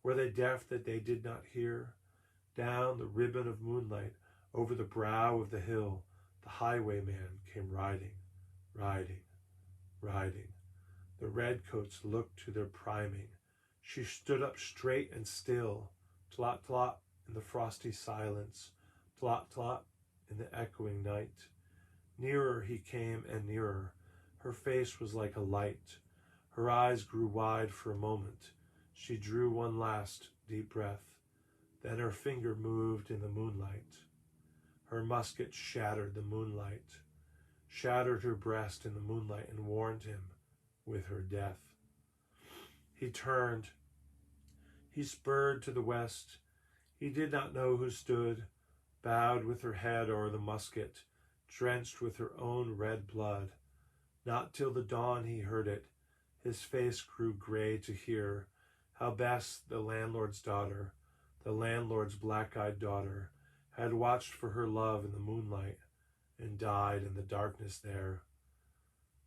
Speaker 1: Were they deaf that they did not hear? Down the ribbon of moonlight, over the brow of the hill, the highwayman came riding, riding, riding. The redcoats looked to their priming. She stood up straight and still, tlot, tlot, in the frosty silence, tlot, tlot, in the echoing night. Nearer he came and nearer. Her face was like a light. Her eyes grew wide for a moment. She drew one last deep breath. Then her finger moved in the moonlight. Her musket shattered the moonlight, shattered her breast in the moonlight, and warned him with her death. He turned. He spurred to the west. He did not know who stood, bowed with her head o'er the musket, drenched with her own red blood. Not till the dawn he heard it. His face grew gray to hear how Bess, the landlord's daughter, the landlord's black-eyed daughter, had watched for her love in the moonlight and died in the darkness there.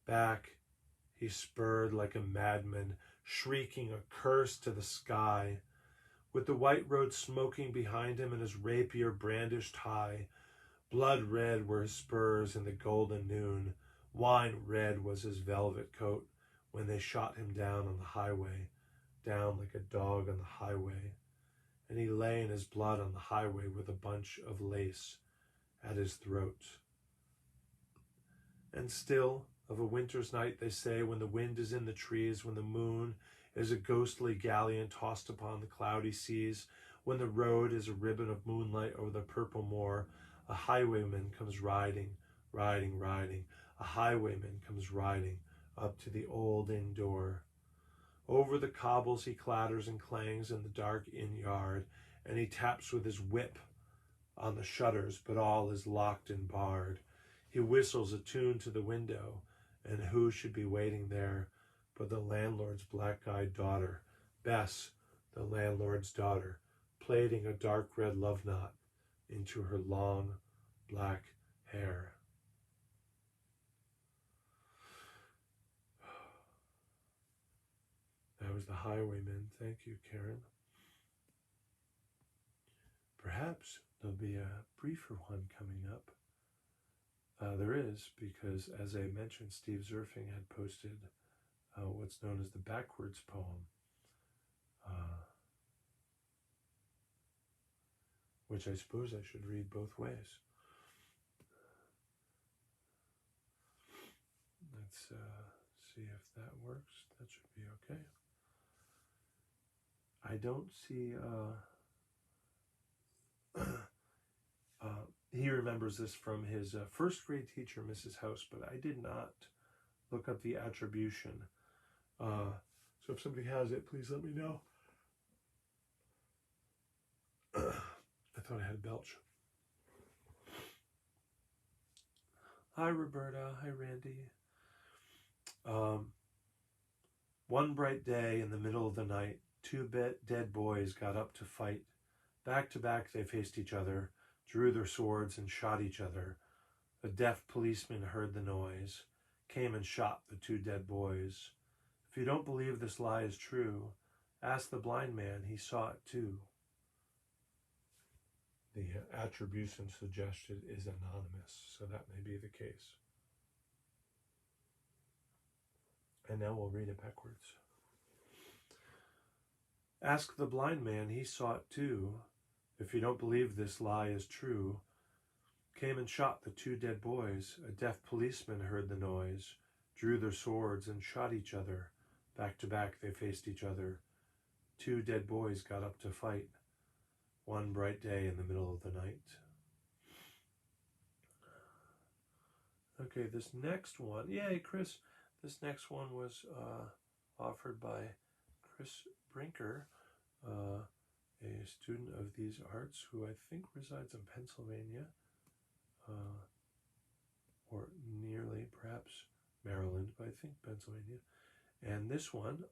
Speaker 1: Back, he spurred like a madman, shrieking a curse to the sky. With the white road smoking behind him and his rapier brandished high, blood red were his spurs in the golden noon. Wine red was his velvet coat when they shot him down on the highway, down like a dog on the highway. And he lay in his blood on the highway with a bunch of lace at his throat. And still, of a winter's night, they say, when the wind is in the trees, when the moon is a ghostly galleon tossed upon the cloudy seas, when the road is a ribbon of moonlight over the purple moor, a highwayman comes riding, riding, riding. A highwayman comes riding up to the old inn door. Over the cobbles he clatters and clangs in the dark inn yard, and he taps with his whip on the shutters, but all is locked and barred. He whistles a tune to the window, and who should be waiting there but the landlord's black-eyed daughter, Bess, the landlord's daughter, plaiting a dark red love knot into her long black hair. That was The Highwayman. Thank you, Karen. Perhaps there'll be a briefer one coming up. There is, because as I mentioned, Steve Zerfing had posted what's known as the backwards poem, which I suppose I should read both ways. Let's see if that works. That should be okay. I don't see... he remembers this from his first grade teacher, Mrs. House, but I did not look up the attribution. So if somebody has it, please let me know. I thought I had a belch. Hi, Roberta. Hi, Randy. One bright day in the middle of the night, two dead boys got up to fight. Back to back they faced each other, drew their swords and shot each other. A deaf policeman heard the noise, came and shot the two dead boys. If you don't believe this lie is true, ask the blind man, he saw it too. The attribution suggested is anonymous, so that may be the case. And now we'll read it backwards. Ask the blind man, he saw it too. If you don't believe this lie is true, came and shot the two dead boys. A deaf policeman heard the noise, drew their swords and shot each other. Back to back they faced each other. Two dead boys got up to fight. One bright day in the middle of the night. Okay, this next one, yay, Chris. This next one was offered by Chris Brinker, a student of these arts who I think resides in Pennsylvania, or nearly, perhaps Maryland, but I think Pennsylvania. And this one,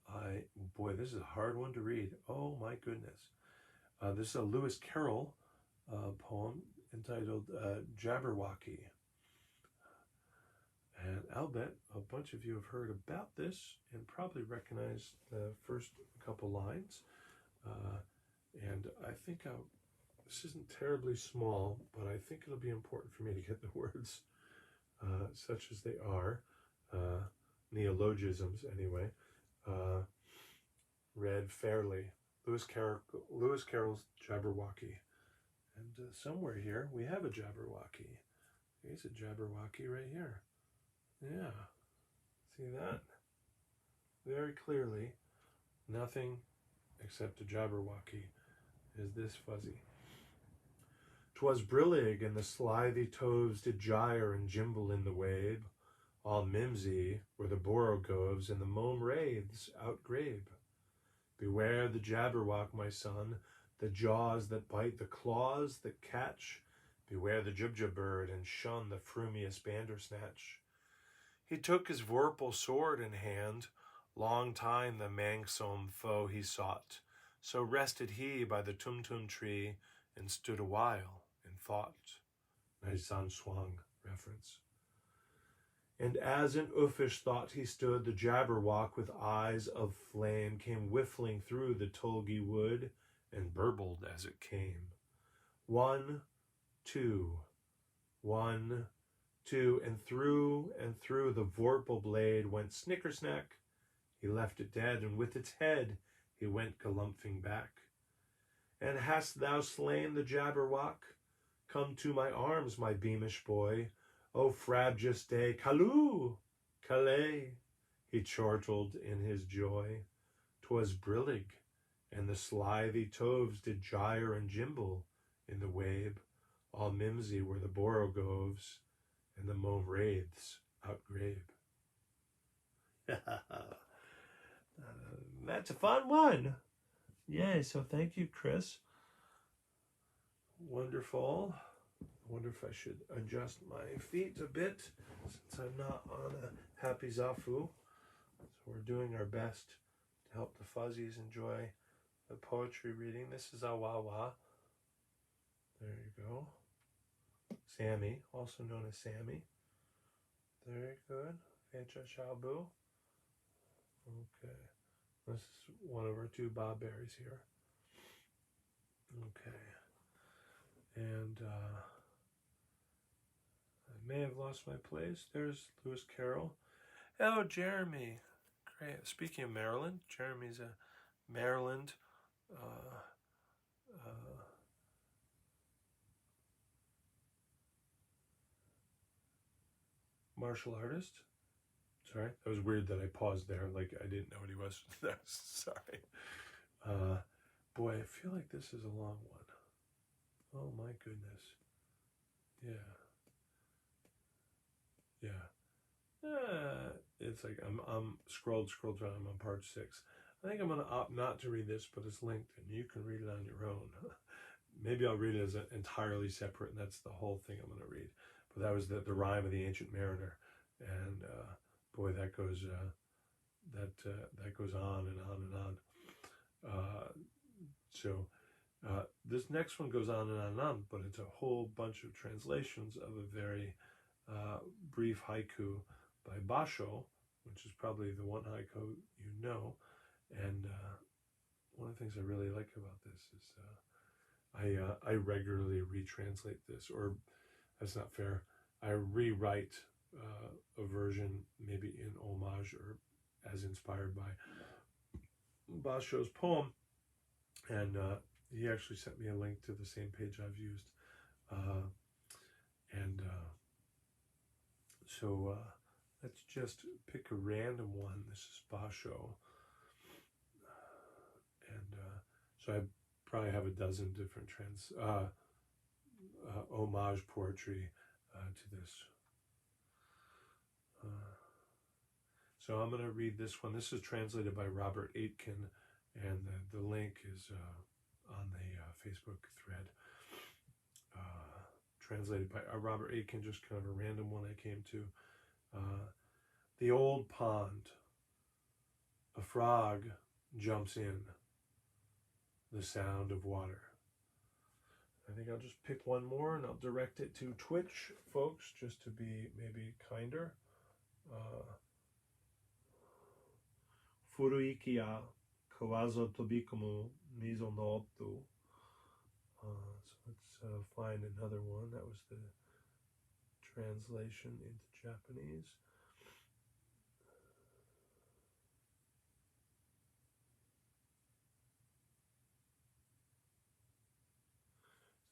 Speaker 1: boy, this is a hard one to read. Oh my goodness. This is a Lewis Carroll poem entitled Jabberwocky. And I'll bet a bunch of you have heard about this and probably recognize the first couple lines. And I think this isn't terribly small, but I think it'll be important for me to get the words, such as they are, neologisms anyway, read fairly. Lewis Carroll's Jabberwocky. And somewhere here we have a Jabberwocky. There's a Jabberwocky right here. Yeah, see that? Very clearly, nothing except a Jabberwocky is this fuzzy. 'Twas brillig, and the slithy toves did gyre and gimble in the wabe. All mimsy were the borogoves, and the mome wraiths outgrabe. Beware the Jabberwock, my son, the jaws that bite, the claws that catch. Beware the Jubjub bird, and shun the frumious Bandersnatch. He took his vorpal sword in hand, long time the manxome foe he sought. So rested he by the tumtum tree, and stood a while in thought. Nice San Swang reference. And as in uffish thought he stood, the Jabberwock with eyes of flame came whiffling through the tulgey wood, and burbled as it came. 1, 2, 1, 2, and through the vorpal blade went snicker-snack. He left it dead, and with its head he went galumphing back. And hast thou slain the Jabberwock? Come to my arms, my beamish boy. O frabjous day, Calloo, Calais, he chortled in his joy. 'Twas brillig, and the slithy toves did gyre and gimble in the wabe. All mimsy were the borogoves, and the mome wraiths outgrabe. That's a fun one. Yay, so thank you, Chris. Wonderful. I wonder if I should adjust my feet a bit since I'm not on a happy Zafu. So we're doing our best to help the Fuzzies enjoy the poetry reading. This is Awawa. There you go. Sammy, also known as Sammy. Very good. Fecha Shabu. Okay. This is one of our two Bob berries here. Okay. And I may have lost my place. There's Lewis Carroll. Oh, Jeremy. Great. Speaking of Maryland, Jeremy's a Maryland martial artist. Sorry, that was weird that I paused there, like I didn't know what he was. Sorry. Boy, I feel like this is a long one. Oh my goodness. Yeah. It's like I'm scrolled down. I'm on part 6. I think I'm going to opt not to read this, but it's linked, and you can read it on your own. Maybe I'll read it as an entirely separate, and that's the whole thing I'm going to read. But that was the rhyme of the Ancient Mariner, and boy, that goes that goes on and on and on. So this next one goes on and on and on, but it's a whole bunch of translations of a very brief haiku by Basho, which is probably the one haiku you know. And one of the things I really like about this is I regularly retranslate this, or that's not fair. I rewrite a version maybe in homage or as inspired by Basho's poem, and he actually sent me a link to the same page I've used, so let's just pick a random one. This is Basho, and so I probably have a dozen different homage poetry to this. So I'm going to read this one. This is translated by Robert Aitken, and the link is on the Facebook thread. Translated by Robert Aitken, just kind of a random one I came to. The old pond. A frog jumps in. The sound of water. I think I'll just pick one more and I'll direct it to Twitch, folks, just to be maybe kinder. Furuiki ya kawazo tobikomu mizo no oto. So let's find another one. That was the translation into Japanese.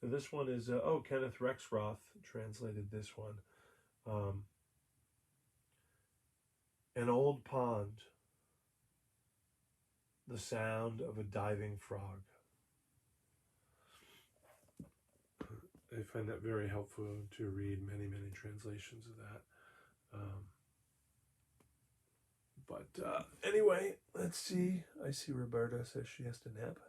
Speaker 1: So this one is, Kenneth Rexroth translated this one. An old pond, the sound of a diving frog. I find that very helpful to read many, many translations of that. But anyway, let's see. I see Roberta says she has to nap.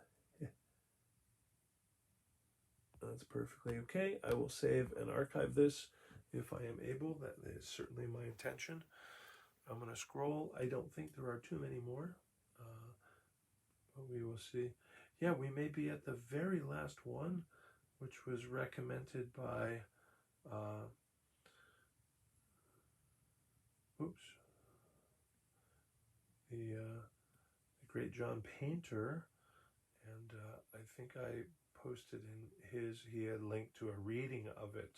Speaker 1: That's perfectly okay. I will save and archive this if I am able. That is certainly my intention. I'm going to scroll. I don't think there are too many more. But we will see. Yeah, we may be at the very last one, which was recommended by the great John Painter, and I think I posted in his, he had linked to a reading of it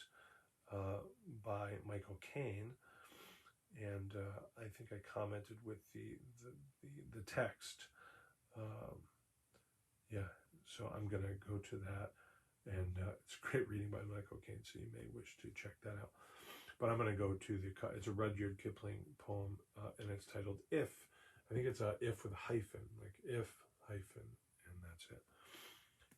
Speaker 1: by Michael Caine, and I think I commented with the text. Yeah, so I'm going to go to that, and it's a great reading by Michael Caine, so you may wish to check that out. But I'm going to go to it's a Rudyard Kipling poem, and it's titled If. I think it's if with a hyphen, like if hyphen, and that's it.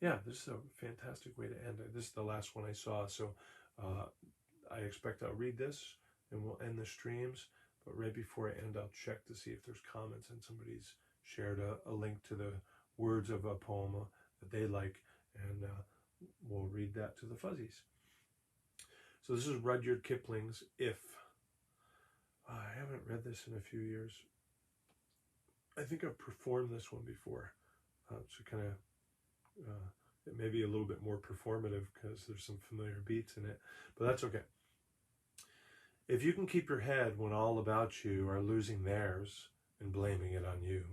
Speaker 1: Yeah, this is a fantastic way to end it. This is the last one I saw, so I expect I'll read this, and we'll end the streams. But right before I end, I'll check to see if there's comments, and somebody's shared a link to the words of a poem that they like, and we'll read that to the Fuzzies. So this is Rudyard Kipling's If. I haven't read this in a few years. I think I've performed this one before, so kind of it may be a little bit more performative because there's some familiar beats in it, but that's okay. If you can keep your head when all about you are losing theirs and blaming it on you,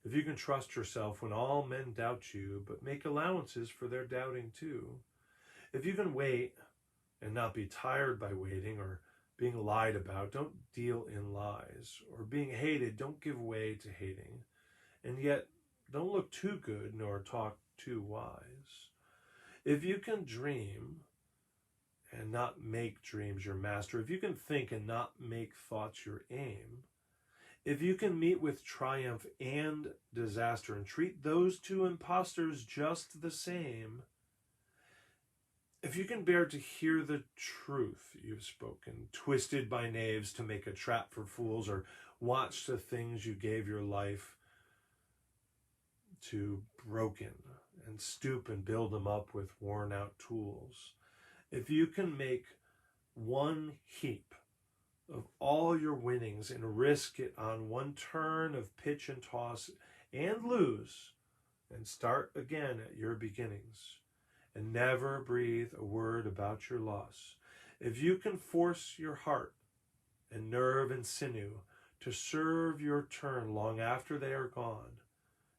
Speaker 1: if you can trust yourself when all men doubt you, but make allowances for their doubting too, if you can wait and not be tired by waiting or being lied about, don't deal in lies, or being hated, don't give way to hating, and yet don't look too good nor talk too wise. If you can dream and not make dreams your master, if you can think and not make thoughts your aim, if you can meet with triumph and disaster and treat those two impostors just the same, if you can bear to hear the truth you've spoken, twisted by knaves to make a trap for fools, or watch the things you gave your life to broken, and stoop and build them up with worn out tools, if you can make one heap of all your winnings and risk it on one turn of pitch and toss and lose and start again at your beginnings, and never breathe a word about your loss, if you can force your heart and nerve and sinew to serve your turn long after they are gone,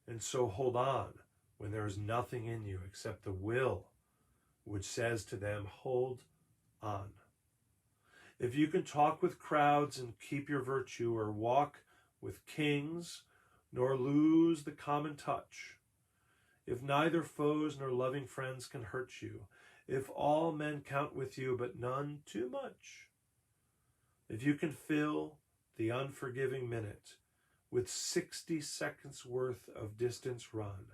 Speaker 1: and so hold on when there is nothing in you except the will which says to them, hold on. If you can talk with crowds and keep your virtue, or walk with kings nor lose the common touch, if neither foes nor loving friends can hurt you, if all men count with you but none too much, if you can fill the unforgiving minute with 60 seconds worth of distance run,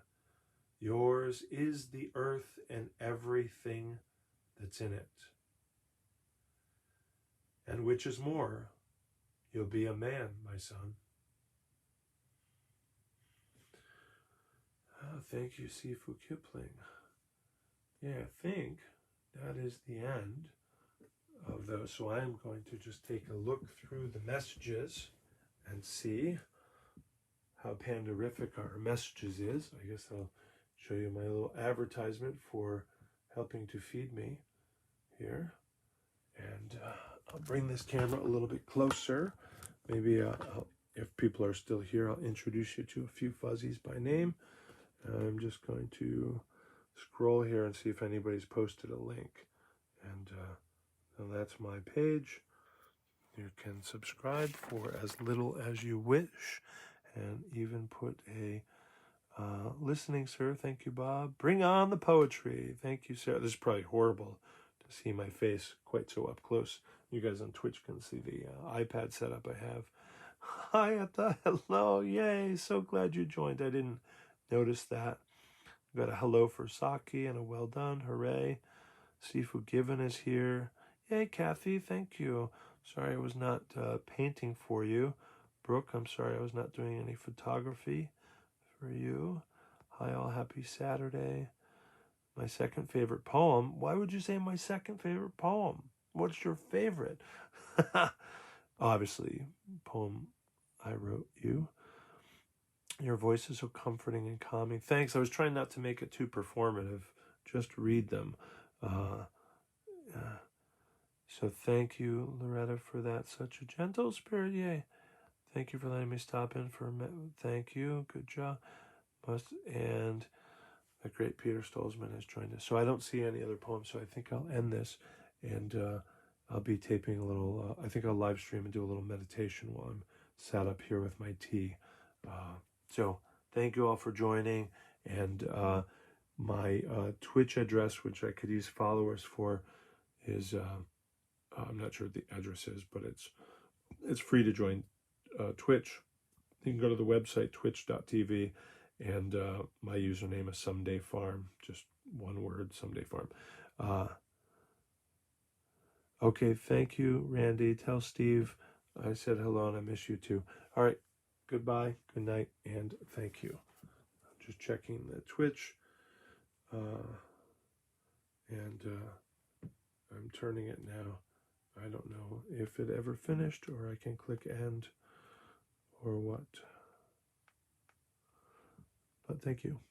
Speaker 1: yours is the earth and everything that's in it. And which is more, you'll be a man, my son. Oh, thank you, Sifu Kipling. Yeah, I think that is the end of those. So I'm going to just take a look through the messages and see how panderific our messages is. I guess I'll show you my little advertisement for helping to feed me here. And I'll bring this camera a little bit closer maybe if people are still here, I'll introduce you to a few Fuzzies by name. I'm just going to scroll here and see if anybody's posted a link. And that's my page. You can subscribe for as little as you wish, and even put a listening, sir. Thank you, Bob. Bring on the poetry. Thank you, Sarah. This is probably horrible to see my face quite so up close. You guys on Twitch can see the iPad setup I have. Hi, Etta. Hello. Yay. So glad you joined. I didn't notice that. Got a hello for Saki and a well done. Hooray. Sifu Given is here. Yay, Kathy. Thank you. Sorry I was not painting for you. Brooke, I'm sorry I was not doing any photography for you. Hi, all. Happy Saturday. My second favorite poem. Why would you say my second favorite poem? What's your favorite? Obviously, poem I wrote you. Your voice is so comforting and calming. Thanks. I was trying not to make it too performative. Just read them. So thank you, Loretta, for that. Such a gentle spirit. Yay. Thank you for letting me stop in for a minute. Thank you. Good job. And the great Peter Stolzman has joined us. So I don't see any other poems, so I think I'll end this. And I'll be taping a little, I think I'll live stream and do a little meditation while I'm sat up here with my tea. So thank you all for joining. And my Twitch address, which I could use followers for, is, I'm not sure what the address is, but it's free to join Twitch. You can go to the website, twitch.tv, and my username is Someday Farm, just one word, Someday Farm. Okay, thank you, Randy. Tell Steve I said hello and I miss you too. All right, goodbye, good night, and thank you. I'm just checking the Twitch, and I'm turning it now. I don't know if it ever finished, or I can click end, or what. But thank you.